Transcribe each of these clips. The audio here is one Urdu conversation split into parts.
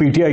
PTI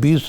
20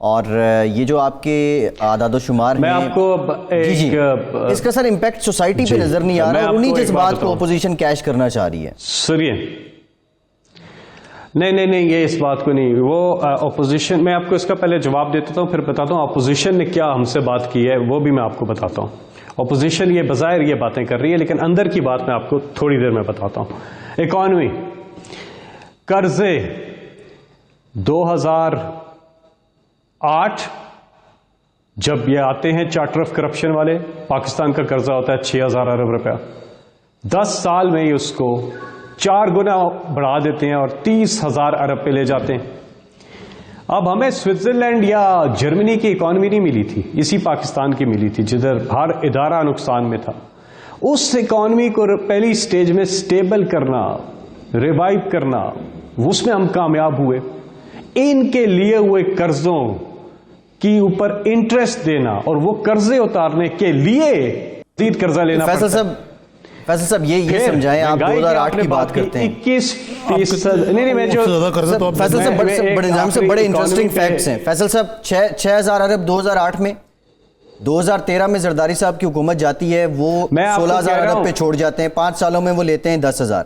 اور یہ جو آپ کے اعداد و شمار ہیں، میں آپ کو جی اس کا سر امپیکٹ سوسائٹی پہ نظر نہیں آ رہا، اور انہی جذبات کو اپوزیشن کیش کرنا چاہ رہی ہے. سنیے، نہیں یہ اس بات کو نہیں، وہ اپوزیشن، میں آپ کو اس کا پہلے جواب دیتا ہوں پھر بتاتا ہوں اپوزیشن نے کیا ہم سے بات کی ہے، وہ بھی میں آپ کو بتاتا ہوں. اپوزیشن یہ بظاہر یہ باتیں کر رہی ہے، لیکن اندر کی بات میں آپ کو تھوڑی دیر میں بتاتا ہوں. اکانومی، قرضے 2008 جب یہ آتے ہیں چارٹر آف کرپشن والے، پاکستان کا قرضہ ہوتا ہے 6000 ارب روپیہ. 10 سال میں ہی اس کو 4 گنا بڑھا دیتے ہیں اور 30,000 ارب پہ لے جاتے ہیں. اب ہمیں سوئٹزرلینڈ یا جرمنی کی اکانومی نہیں ملی تھی، اسی پاکستان کی ملی تھی جدھر ہر ادارہ نقصان میں تھا. اس اکانومی کو پہلی سٹیج میں سٹیبل کرنا، ریوائیو کرنا، اس میں ہم کامیاب ہوئے. ان کے لیے ہوئے قرضوں کی اوپر انٹرسٹ دینا اور وہ قرضے اتارنے کے لیے مزید قرضہ لینا. فیصل صاحب یہ سمجھائیں، آپ 2008 کی بات کرتے ہیں. 21%. نہیں میں جو فیصل صاحب بڑے نظام سے بڑے انٹرسٹنگ فیکٹس ہیں. فیصل صاحب 6,000 ارب 2008 میں، 2013 میں زرداری صاحب کی حکومت جاتی ہے، وہ 16,000 ارب پہ چھوڑ جاتے ہیں. 5 سالوں میں وہ لیتے ہیں 10,000.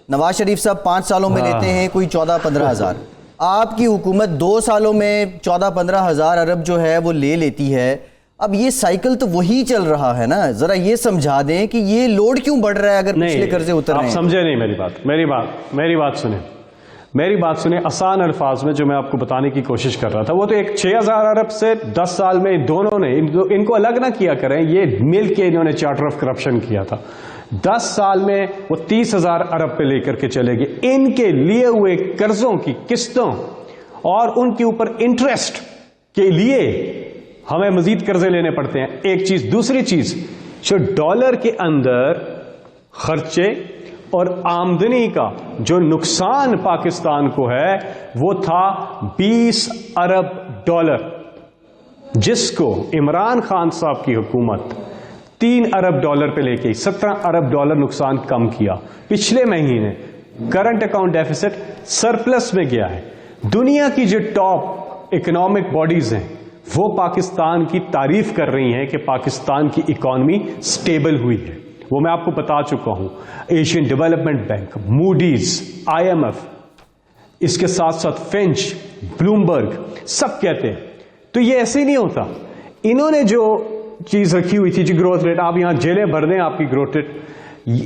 نواز شریف صاحب 5 سالوں میں لیتے ہیں کوئی 14-15,000. آپ کی حکومت 2 سالوں میں 14-15,000 ارب جو ہے وہ لے لیتی ہے. اب یہ سائیکل تو وہی چل رہا ہے نا، ذرا یہ سمجھا دیں کہ یہ لوڈ کیوں بڑھ رہا ہے اگر پچھلے قرضے اتر رہے ہیں. آپ سمجھے نہیں میری بات سنیں آسان الفاظ میں جو میں آپ کو بتانے کی کوشش کر رہا تھا. وہ تو ایک 6,000 ارب سے 10 سال میں دونوں نے ان کو الگ نہ کیا کریں، یہ مل کے انہوں نے چارٹر آف کرپشن کیا تھا. 10 سال میں وہ 30,000 ارب پہ لے کر کے چلے گئے. ان کے لیے ہوئے قرضوں کی قسطوں اور ان کے اوپر انٹرسٹ کے لیے ہمیں مزید قرضے لینے پڑتے ہیں. ایک چیز. دوسری چیز، جو ڈالر کے اندر خرچے اور آمدنی کا جو نقصان پاکستان کو ہے وہ تھا 20 ارب ڈالر، جس کو عمران خان صاحب کی حکومت 3 ارب ڈالر پہ لے کے 17 ارب ڈالر نقصان کم کیا. پچھلے مہینے کرنٹ اکاؤنٹ ڈیفیسٹ سرپلس میں گیا ہے. دنیا کی جو ٹاپ اکنامک باڈیز ہیں وہ پاکستان کی تعریف کر رہی ہیں کہ پاکستان کی اکانومی سٹیبل ہوئی ہے. وہ میں آپ کو بتا چکا ہوں. Asian development bank, Moody's, IMF، اس کے ساتھ ساتھ فینچ، بلومبرگ، سب کہتے ہیں. تو یہ ایسے نہیں ہوتا. انہوں نے جو چیز رکھی ہوئی تھی گروتھ ریٹ، آپ یہاں جیلیں بھر دیں آپ کی گروتھ ریٹ،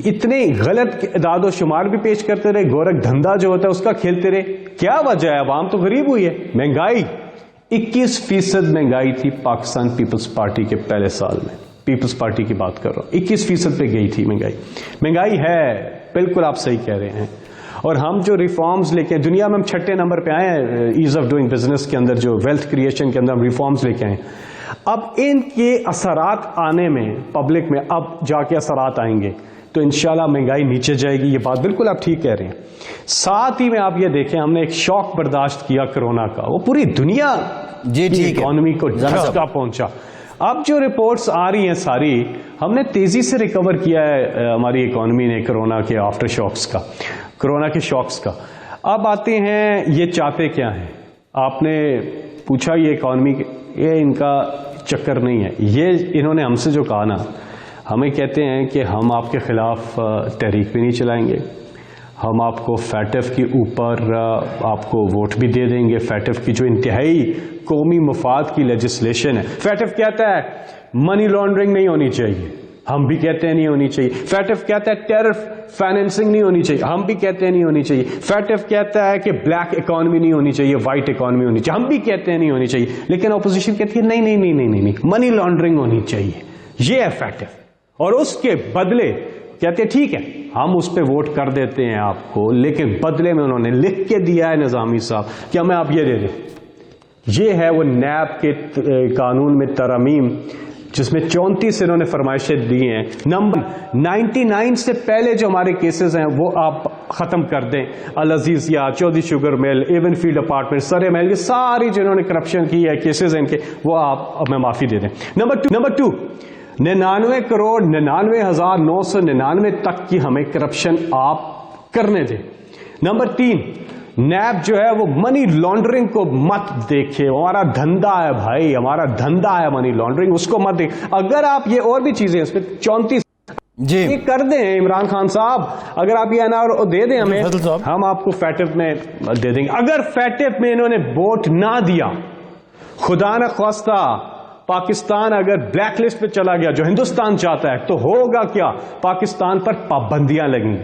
اتنے غلط اعداد و شمار بھی پیش کرتے رہے، گورکھ دھندا جو ہوتا ہے اس کا کھیلتے رہے. کیا وجہ ہے؟ عوام تو غریب ہوئی ہے. مہنگائی 21% مہنگائی تھی پاکستان پیپلز پارٹی کے پہلے سال میں. پیپلز پارٹی کی بات کر رہا ہوں. 21% پہ گئی تھی مہنگائی ہے. بالکل آپ صحیح کہہ رہے ہیں. اور ہم جو ریفارمز لے کے دنیا میں ہم 6 نمبر پہ آئے ہیں ایز آف ڈوئنگ بزنس کے اندر، جو ویلتھ کریشن کے اندر ہم ریفارمز لے کے آئے. اب ان کے اثرات آنے میں پبلک میں اب جا کے اثرات آئیں گے تو انشاءاللہ مہنگائی نیچے جائے گی. یہ بات بالکل آپ ٹھیک کہہ رہے ہیں. ساتھ ہی میں آپ یہ دیکھیں، ہم نے ایک شوق برداشت کیا کرونا کا، وہ پوری دنیا کی اکانومی کو جھٹکا پہنچا. اب جو رپورٹس آ رہی ہیں ساری، ہم نے تیزی سے ریکور کیا ہے ہماری اکانومی نے کرونا کے آفٹر شاکس کا، کرونا کے شاکس کا. اب آتے ہیں یہ چاہتے کیا ہیں. آپ نے پوچھا یہ اکانومی، یہ ان کا چکر نہیں ہے. یہ انہوں نے ہم سے جو کہا نا، ہمیں کہتے ہیں کہ ہم آپ کے خلاف تحریک بھی نہیں چلائیں گے، ہم آپ کو فیٹف کے اوپر آپ کو ووٹ بھی دے دیں گے. فیٹف کی جو انتہائی قومی مفاد کی لیجسلیشن ہے، فیٹف کہتا ہے منی لانڈرنگ نہیں ہونی چاہیے، ہم بھی کہتے ہیں نہیں ہونی چاہیے. فیٹف کہتا ہے ٹیرر فائنینسنگ نہیں ہونی چاہیے، ہم بھی کہتے ہیں نہیں ہونی چاہیے. فیٹف کہتا ہے کہ بلیک اکانومی نہیں ہونی چاہیے، وائٹ اکانومی ہونی چاہیے، ہم بھی کہتے ہیں نہیں ہونی چاہیے. لیکن اپوزیشن کہتی ہے نہیں نہیں نہیں نہیں نہیں، منی لانڈرنگ ہونی چاہیے. یہ ہے فیٹف. اور اس کے بدلے کہتے ہیں ٹھیک ہے ہم اس پہ ووٹ کر دیتے ہیں آپ کو، لیکن بدلے میں انہوں نے لکھ کے دیا ہے نظامی صاحب کہ ہمیں آپ یہ دے دیں. یہ ہے وہ نیب کے قانون میں ترامیم جس میں 34 انہوں نے فرمائشیں دی ہیں. نمبر 99 سے پہلے جو ہمارے کیسز ہیں وہ آپ ختم کر دیں. العزیز یا Chaudhry sugar mill, Avenfield apartment, Surrey محل، یہ ساری جنہوں نے کرپشن کی ہے کیسز ہیں ان کے، وہ آپ ہمیں معافی دے دیں. نمبر 2 99 کروڑ 99,999 تک کی ہمیں کرپشن آپ کرنے دیں. نمبر 3 نیب جو ہے وہ منی لانڈرنگ کو مت دیکھے. ہمارا دھندا ہے بھائی, ہمارا دھندا ہے منی لانڈرنگ, اس کو مت دیکھ. اگر آپ یہ اور بھی چیزیں اس پہ 34 جی یہ کر دیں عمران خان صاحب, اگر آپ یہ NR دے دیں ہمیں, فیصل صاحب. ہم آپ کو فیٹف میں دے دیں گے. اگر فیٹف میں انہوں نے ووٹ نہ دیا, خدا نہ خواستہ پاکستان اگر بلیک لسٹ پہ چلا گیا جو ہندوستان چاہتا ہے, تو ہوگا کیا؟ پاکستان پر پابندیاں لگیں گی.